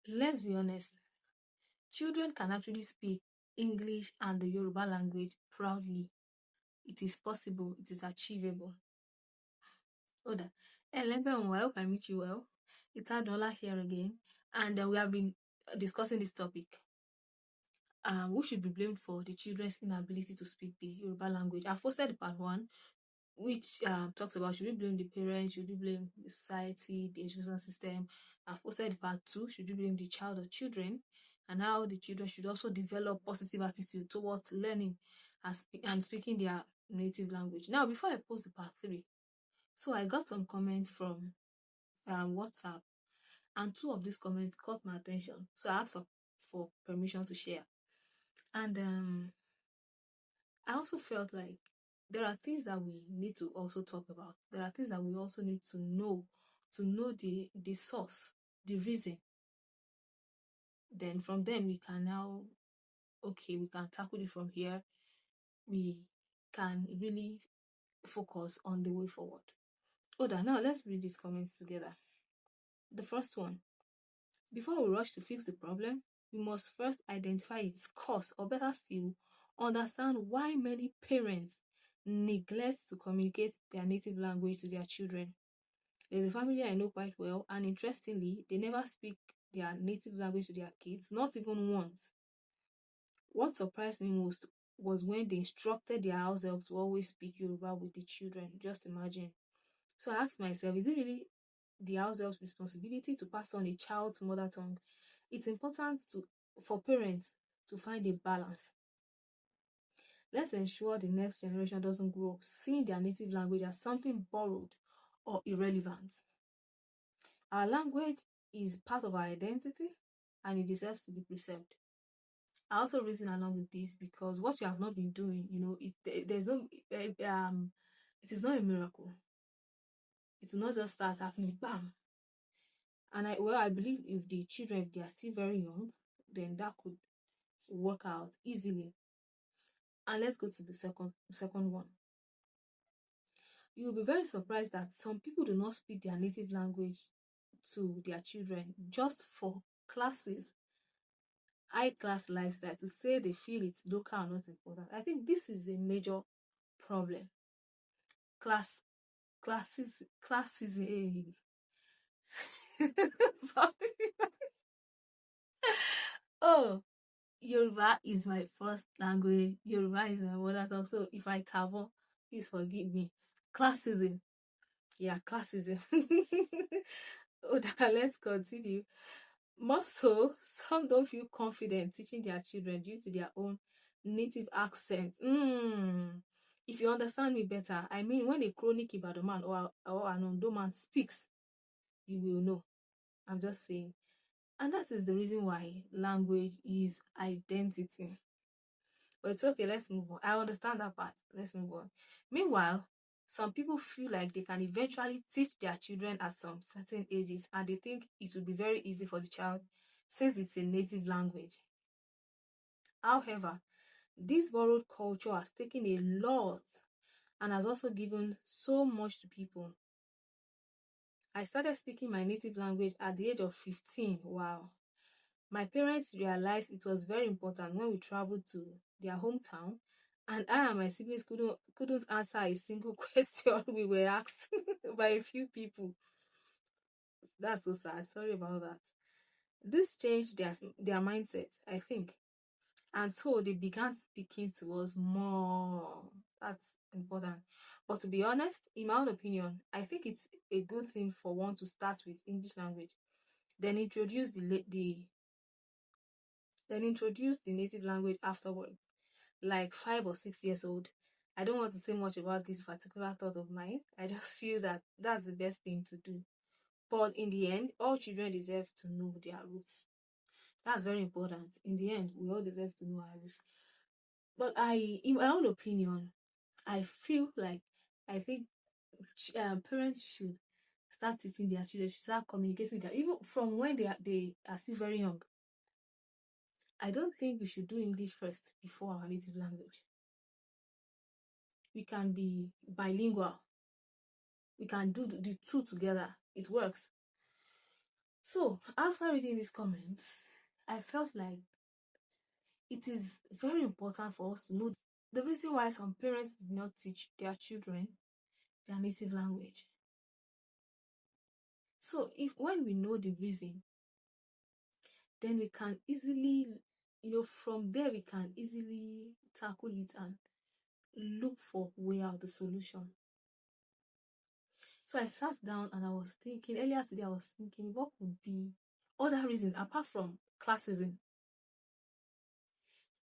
let's be honest, children can actually speak English and the Yoruba language proudly. It is possible, it is achievable. Oda, I hope I meet you well. It's Adola here again, and we have been discussing this topic. Who should be blamed for the children's inability to speak the Yoruba language? I've posted part one, which talks about should we blame the parents, should we blame the society, the education system. I've posted part two, should we blame the child or children, and how the children should also develop positive attitude towards learning and speaking their native language. Now, before I post the part three, so I got some comments from WhatsApp, and two of these comments caught my attention. So I asked for permission to share. And I also felt like there are things that we need to also talk about. There are things that we also need to know the source, the reason. Then from them we can now, we can tackle it from here. We can really focus on the way forward. Oda, now let's read these comments together. The first one: before we rush to fix the problem, we must first identify its cause, or better still, understand why many parents neglect to communicate their native language to their children. There's a family I know quite well, and interestingly, they never speak their native language to their kids, not even once. What surprised me most was when they instructed their house help to always speak Yoruba with the children. Just imagine. So I asked myself, is it really the house help's responsibility to pass on a child's mother tongue? It's important for parents to find a balance. Let's ensure the next generation doesn't grow up seeing their native language as something borrowed or irrelevant. Our language is part of our identity and it deserves to be preserved. I also reason along with this because what you have not been doing, it is not a miracle. It will not just start happening, bam. And I believe if the children, if they are still very young, then that could work out easily. And let's go to the second one. You'll be very surprised that some people do not speak their native language to their children just for classes, high-class lifestyle, to say they feel it's local or not important. I think this is a major problem. Classes. Sorry. Oh, Yoruba is my first language. Yoruba is my mother tongue. So if I travel, please forgive me. Classism. Yeah, classism. Let's continue. More so, some don't feel confident teaching their children due to their own native accent. If you understand me better, I mean when a chronic Ibadan man or an Ondo man speaks, you will know. I'm just saying. And that is the reason why language is identity. But it's okay, let's move on. I understand that part. Let's move on. Meanwhile, some people feel like they can eventually teach their children at some certain ages, and they think it will be very easy for the child since it's a native language. However, this borrowed culture has taken a lot and has also given so much to people. I started speaking my native language at the age of 15. Wow. My parents realized it was very important when we traveled to their hometown, and I and my siblings couldn't answer a single question we were asked by a few people. That's so sad. Sorry about that. This changed their mindset, I think. And so they began speaking to us more. That's important. But to be honest, in my own opinion, I think it's a good thing for one to start with English language, then introduce the native language afterwards, like 5 or 6 years old. I don't want to say much about this particular thought of mine. I just feel that that's the best thing to do. But in the end, all children deserve to know their roots. That's very important. In the end, we all deserve to know our roots. But in my own opinion, I think parents should start teaching their children, should start communicating with them, even from when they are still very young. I don't think we should do English first before our native language. We can be bilingual. We can do the two together. It works. So after reading these comments, I felt like it is very important for us to know the reason why some parents did not teach their children their native language. So if when we know the reason, then we can easily, from there we can easily tackle it and look for way out the solution. So I sat down and I was thinking, earlier today I was thinking, what could be other reasons apart from classism?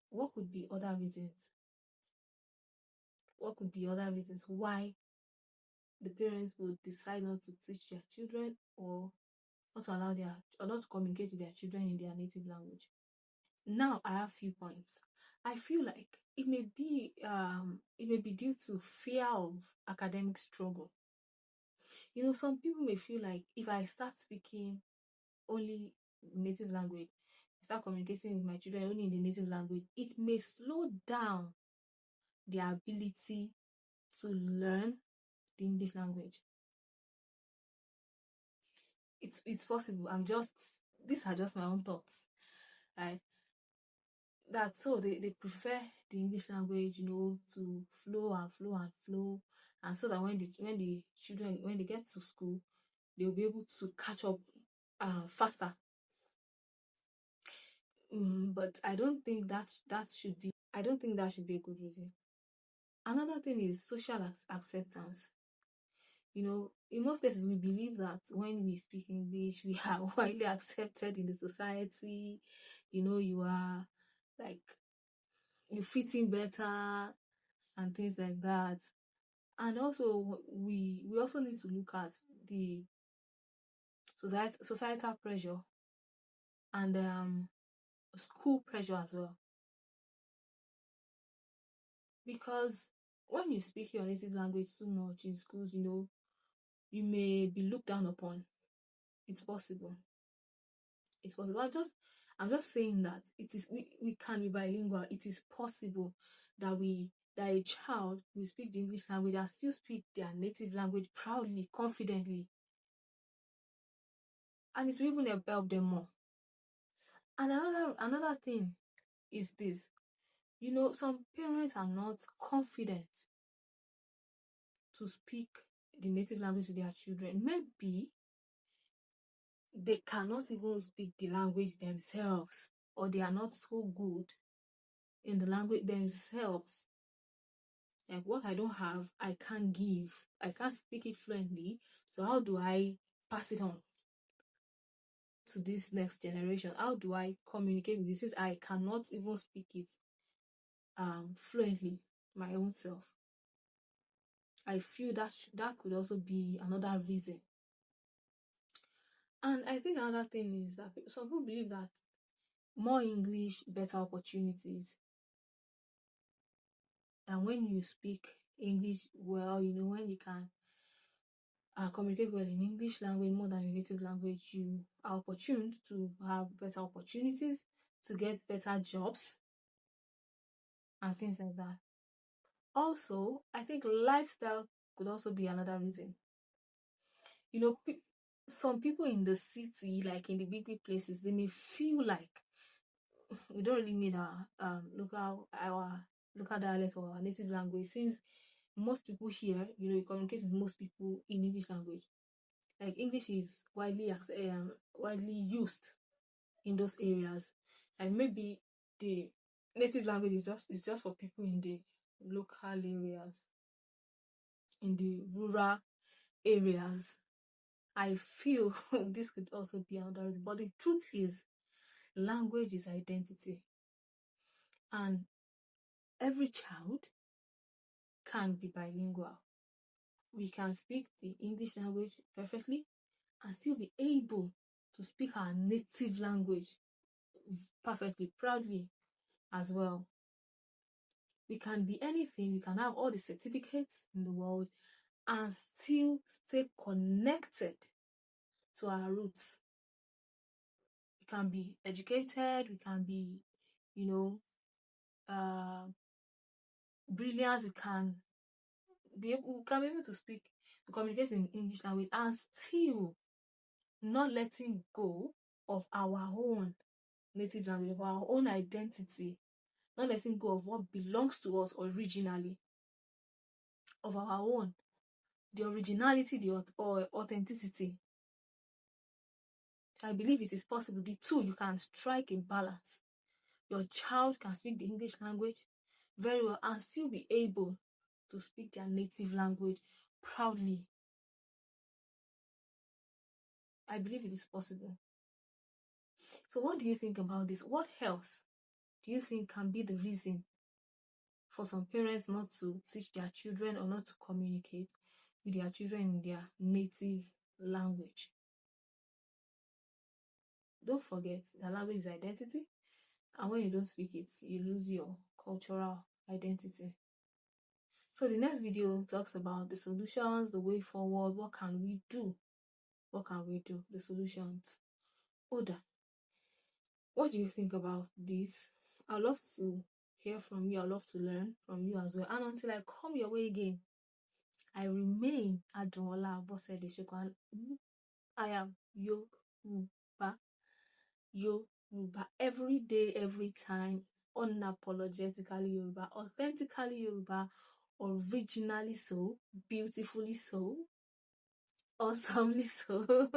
What could be other reasons? What could be other reasons why the parents would decide not to teach their children or not to allow or not to communicate with their children in their native language? Now I have few points. I feel like it may be due to fear of academic struggle. Some people may feel like if I start speaking only native language, start communicating with my children only in the native language, it may slow down their ability to learn the English language. It's possible. These are just my own thoughts, right? That so they prefer the English language, to flow and flow and flow, and so that when the children, when they get to school, they'll be able to catch up faster. But I don't think that should be a good reason. Another thing is social acceptance. In most cases, we believe that when we speak English, we are widely accepted in the society. You are like, you fit in better and things like that. And also, we also need to look at the societal pressure and school pressure as well. Because when you speak your native language too much in schools, you may be looked down upon. It's possible. It's possible. I'm just saying that we can be bilingual. It is possible that a child will speak the English language and still speak their native language proudly, confidently. And it will even help them more. And another thing is this. Some parents are not confident to speak the native language to their children. Maybe they cannot even speak the language themselves, or they are not so good in the language themselves. Like, what I don't have, I can't give. I can't speak it fluently. So how do I pass it on to this next generation? How do I communicate with this? Since I cannot even speak it fluently my own self. I feel that could also be another reason. And I think another thing is that some people believe that more English, better opportunities. And when you speak English well, when you can communicate well in English language more than your native language, you are opportune to have better opportunities, to get better jobs, and things like that. Also, I think lifestyle could also be another reason. Some people in the city, like in the big places, they may feel like we don't really need our local dialect or our native language, since most people here, you communicate with most people in English language. Like, English is widely used in those areas, and maybe the native language is just for people in the local areas, in the rural areas. I feel this could also be another reason. But the truth is, language is identity, and every child can be bilingual. We can speak the English language perfectly and still be able to speak our native language perfectly, proudly as well. We can be anything. We can have all the certificates in the world and still stay connected to our roots. We can be educated. We can be, brilliant. We can be able to speak, to communicate in English language and still not letting go of our own native language, of our own identity, not letting go of what belongs to us originally, of our own, the originality, the authenticity. I believe it is possible. The two, you can strike a balance. Your child can speak the English language very well and still be able to speak their native language proudly. I believe it is possible. So what do you think about this? What else do you think can be the reason for some parents not to teach their children or not to communicate with their children in their native language? Don't forget that language is identity, and when you don't speak it, you lose your cultural identity. So the next video talks about the solutions, the way forward. What can we do? What can we do? The solutions. Oda, what do you think about this? I'd love to hear from you. I'd love to learn from you as well. And until I come your way again, I remain Adunola Abosede Shoko. I am Yoruba. Yoruba. Every day, every time. Unapologetically Yoruba. Authentically Yoruba. Originally so. Beautifully so. Awesomely so.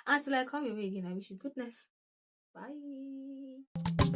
Until I come your way again, I wish you goodness. Bye.